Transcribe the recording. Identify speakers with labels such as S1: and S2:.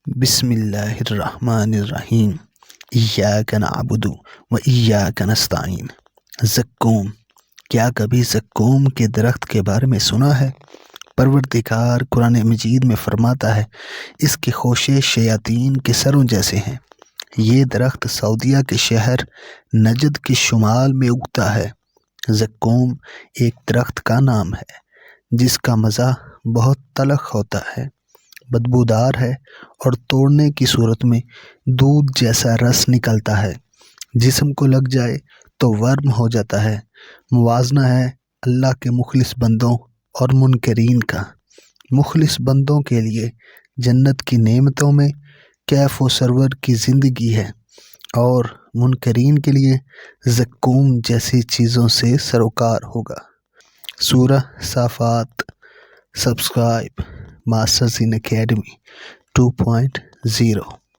S1: بسم اللہ الرحمن الرحیم، ایاک نعبد و ایاک نستعین۔ زکوم، کیا کبھی زکوم کے درخت کے بارے میں سنا ہے؟ پروردگار قرآن مجید میں فرماتا ہے، اس کے خوشے شیاطین کے سروں جیسے ہیں۔ یہ درخت سعودیه کے شہر نجد کے شمال میں اگتا ہے۔ زکوم ایک درخت کا نام ہے جس کا مزہ بہت تلخ ہوتا ہے، بدبودار ہے اور توڑنے کی صورت میں دودھ جیسا رس نکلتا ہے۔ جسم کو لگ جائے تو ورم ہو جاتا ہے۔ موازنہ ہے اللہ کے مخلص بندوں اور منکرین کا۔ مخلص بندوں کے لیے جنت کی نعمتوں میں کیف و سرور کی زندگی ہے، اور منکرین کے لیے زقوم جیسی چیزوں سے سروکار ہوگا۔ سورہ صافات۔ Subscribe masters in academy 2.0۔